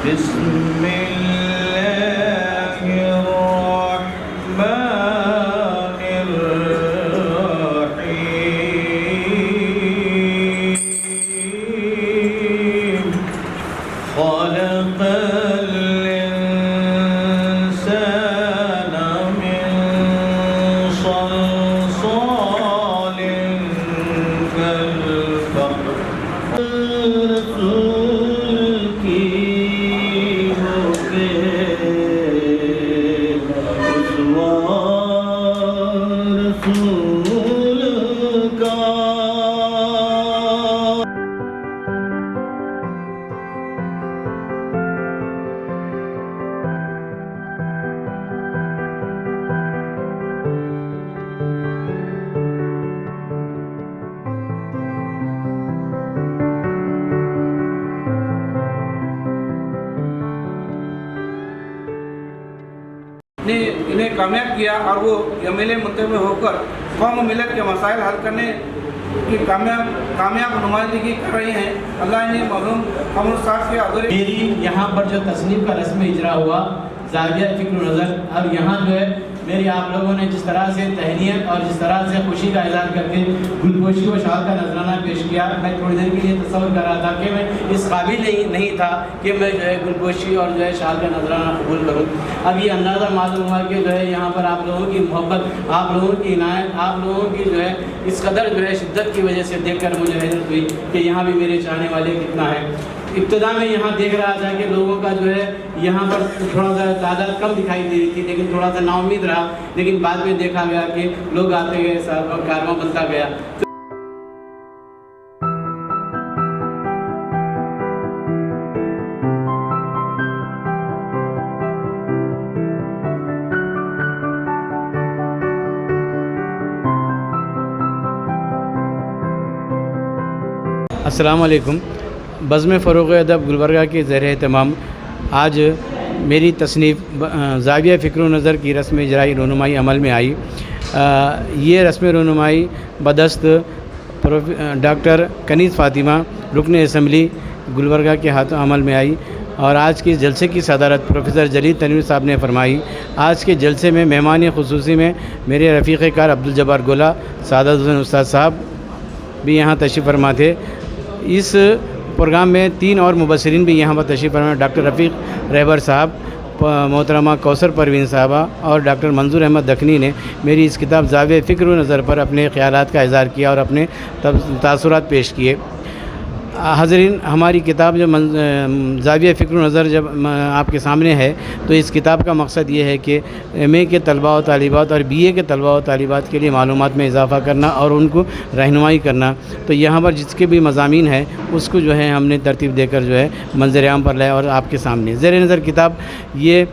بسم الله الرحمن الرحيم خلق الإنسان من صلصال كالفخار رسول کی رسول کا نے انہیں کامیاب کیا اور وہ MLA منتخب ہو کر قوم و ملت کے مسائل حل کرنے کی کامیاب نمائندگی کر رہی ہیں۔ اللہ انہیں مرحوم قمر صاحب کے عدل میری یہاں پر جو تصنیف کا رسم اجرا ہوا زاویہ فکر و نظر، اور یہاں جو ہے میری آپ لوگوں نے جس طرح سے تہنیت اور جس طرح سے خوشی کا اظہار کر کے گلپوشی و شال کا نذرانہ پیش کیا، میں تھوڑی دیر کے لیے تصور کر رہا تھا کہ میں اس قابل نہیں تھا کہ میں جو ہے گلپوشی اور جو ہے شال کا نذرانہ قبول کروں۔ اب یہ اندازہ معلوم ہوا کہ جو ہے یہاں پر آپ لوگوں کی محبت، آپ لوگوں کی عنایت، آپ لوگوں کی جو ہے اس قدر جو ہے شدت کی وجہ سے دیکھ کر مجھے حیرت ہوئی کہ یہاں بھی میرے چاہنے والے کتنا ہے۔ ابتدا میں یہاں دیکھ رہا تھا کہ لوگوں کا جو ہے یہاں پر تھوڑا سا تعداد کم دکھائی دے رہی تھی، لیکن تھوڑا سا نا امید رہا، لیکن بعد میں دیکھا گیا کہ لوگ آتے گئے، کارواں بنتا گیا۔ السلام علیکم۔ بزم فروغ ادب گلبرگہ کے زیر اہتمام آج میری تصنیف زاویہ فکر و نظر کی رسم اجرائی رونمائی عمل میں آئی۔ یہ رسم رونمائی بدست ڈاکٹر کنیز فاطمہ رکن اسمبلی گلبرگہ کے ہاتھوں عمل میں آئی، اور آج کے جلسے کی صدارت پروفیسر جلیل تنویر صاحب نے فرمائی۔ آج کے جلسے میں مہمان خصوصی میں میرے رفیق کار عبدالجبار گولا، سعادت حسین استاد صاحب بھی یہاں تشریف فرما تھے۔ اس پروگرام میں 3 اور مبصرین بھی یہاں پر تشریف فرما، ڈاکٹر رفیق رہبر صاحب، محترمہ کوثر پروین صاحبہ اور ڈاکٹر منظور احمد دکنی نے میری اس کتاب زاویہ فکر و نظر پر اپنے خیالات کا اظہار کیا اور اپنے تاثرات پیش کیے۔ حاضرین، ہماری کتاب جو زاویہ فکر و نظر جب آپ کے سامنے ہے تو اس کتاب کا مقصد یہ ہے کہ MA کے طلباء و طالبات اور BA کے طلباء و طالبات کے لیے معلومات میں اضافہ کرنا اور ان کو رہنمائی کرنا۔ تو یہاں پر جس کے بھی مضامین ہیں اس کو جو ہے ہم نے ترتیب دے کر جو ہے منظر عام پر لائے اور آپ کے سامنے زیر نظر کتاب یہ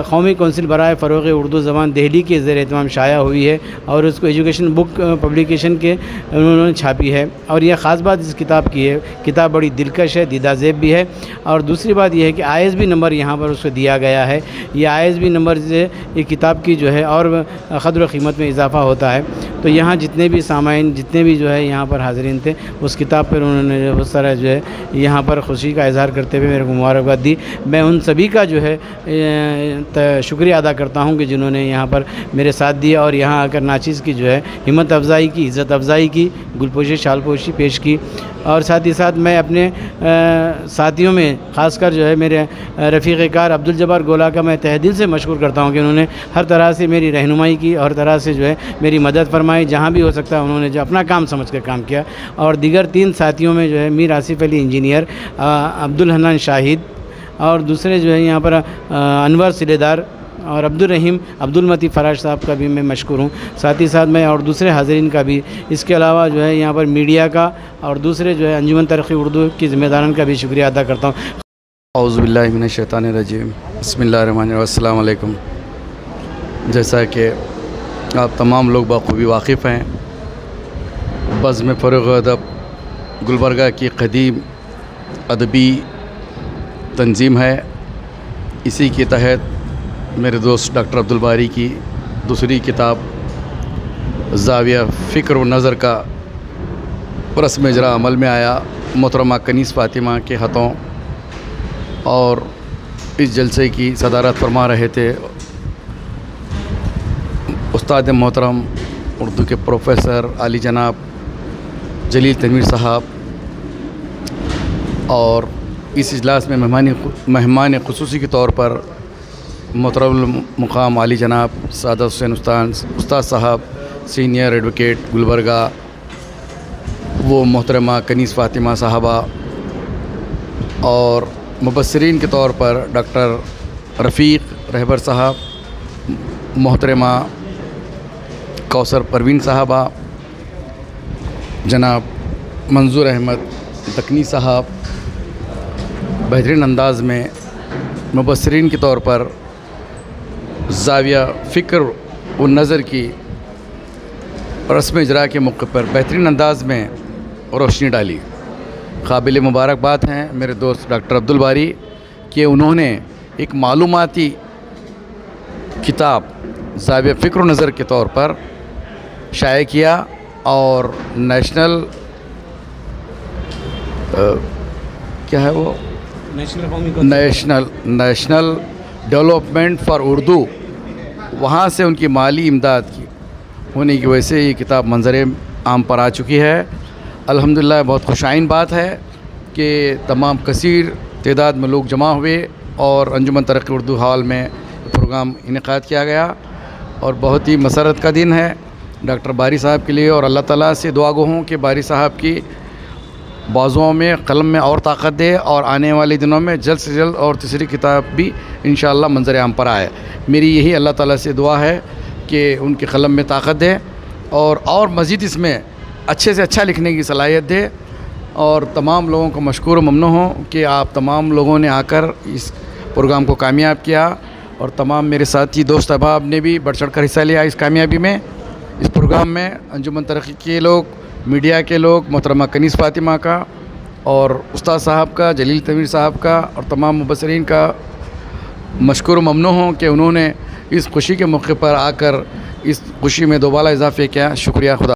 قومی کونسل برائے فروغ اردو زبان دہلی کے زیر اہتمام شائع ہوئی ہے، اور اس کو ایجوکیشن بک پبلیکیشن کے انہوں نے چھاپی ہے۔ اور یہ خاص بات اس کتاب کی ہے، کتاب بڑی دلکش ہے، دیدہ زیب بھی ہے، اور دوسری بات یہ ہے کہ ISB نمبر یہاں پر اس کو دیا گیا ہے۔ یہ ISB نمبر سے یہ کتاب کی جو ہے اور قدر و قیمت میں اضافہ ہوتا ہے۔ تو یہاں جتنے بھی سامعین، جتنے بھی جو ہے یہاں پر حاضرین تھے، اس کتاب پر انہوں نے اس طرح جو ہے یہاں پر خوشی کا اظہار کرتے ہوئے میرے کو مبارکباد دی۔ میں ان سبھی کا جو ہے شکریہ ادا کرتا ہوں کہ جنہوں نے یہاں پر میرے ساتھ دیا اور یہاں آ کر ناچیز کی جو ہے ہمت افزائی کی، عزت افزائی کی، گلپوشی شال پوشی پیش کی۔ اور ساتھ ہی ساتھ میں اپنے ساتھیوں میں خاص کر جو ہے میرے رفیق کار عبدالجبار گولا کا میں تہ دل سے مشکور کرتا ہوں کہ انہوں نے ہر طرح سے میری رہنمائی کی، ہر طرح سے جو ہے میری مدد فرمائی، جہاں بھی ہو سکتا ہے انہوں نے جو اپنا کام سمجھ کر کام کیا۔ اور دیگر 3 ساتھیوں میں جو ہے میر آصف علی انجینئر، عبدالحنان شاہد، اور دوسرے جو ہے یہاں پر انور سلیدار اور عبدالرحیم عبدالمتی فراش صاحب کا بھی میں مشکور ہوں۔ ساتھ ہی ساتھ میں اور دوسرے حاضرین کا بھی، اس کے علاوہ جو ہے یہاں پر میڈیا کا اور دوسرے جو ہے انجمن ترقی اردو کی ذمہ داران کا بھی شکریہ ادا کرتا ہوں۔ اعوذ باللہ من الشیطان الرجیم، بسم اللہ الرحمن الرحیم، السلام علیکم۔ جیسا کہ آپ تمام لوگ بخوبی واقف ہیں، بزم فروغ ادب گلبرگہ کی قدیم ادبی تنظیم ہے۔ اسی کے تحت میرے دوست ڈاکٹر عبدالباری کی دوسری کتاب زاویہ فکر و نظر کا رسم اجرا عمل میں آیا، محترمہ کنیز فاطمہ کے ہاتھوں، اور اس جلسے کی صدارت فرما رہے تھے استاد محترم اردو کے پروفیسر عالی جناب جلیل تنویر صاحب، اور اس اجلاس میں مہمان خصوصی کے طور پر محترم مقام عالی جناب سعادت حسین استاد صاحب سینئر ایڈوکیٹ گلبرگہ، وہ محترمہ کنیز فاطمہ صاحبہ، اور مبصرین کے طور پر ڈاکٹر رفیق رہبر صاحب، محترمہ کوثر پروین صاحبہ، جناب منظور احمد دکنی صاحب، بہترین انداز میں مبصرین کے طور پر زاویہ فکر و نظر کی رسم اجرا کے موقع پر بہترین انداز میں روشنی ڈالی۔ قابل مبارکباد ہیں میرے دوست ڈاکٹر عبدالباری کہ انہوں نے ایک معلوماتی کتاب زاویہ فکر و نظر کے طور پر شائع کیا، اور نیشنل کیا ہے وہ نیشنل ڈیولپمنٹ فار اردو، وہاں سے ان کی مالی امداد کی ہونے کی وجہ سے یہ کتاب منظر عام پر آ چکی ہے۔ الحمدللہ بہت خوشائن بات ہے کہ تمام کثیر تعداد میں لوگ جمع ہوئے اور انجمن ترقی اردو ہال میں پروگرام انعقاد کیا گیا، اور بہت ہی مسرت کا دن ہے ڈاکٹر باری صاحب کے لیے، اور اللہ تعالیٰ سے دعا گو ہوں کہ باری صاحب کی بازوؤں میں قلم میں اور طاقت دے، اور آنے والے دنوں میں جلد سے جلد اور تیسری کتاب بھی انشاءاللہ منظر عام پر آئے۔ میری یہی اللہ تعالیٰ سے دعا ہے کہ ان کے قلم میں طاقت دے، اور مزید اس میں اچھے سے اچھا لکھنے کی صلاحیت دے، اور تمام لوگوں کو مشکور و ممنون ہوں کہ آپ تمام لوگوں نے آ کر اس پروگرام کو کامیاب کیا، اور تمام میرے ساتھی دوست احباب نے بھی بڑھ چڑھ کر حصہ لیا اس کامیابی میں۔ اس پروگرام میں انجمن ترقی کے لوگ، میڈیا کے لوگ، محترمہ کنیز فاطمہ کا اور استاد صاحب کا، جلیل تنویر صاحب کا، اور تمام مبصرین کا مشکور و ممنون ہوں کہ انہوں نے اس خوشی کے موقع پر آ کر اس خوشی میں دوبالا اضافے کیا۔ شکریہ، خدا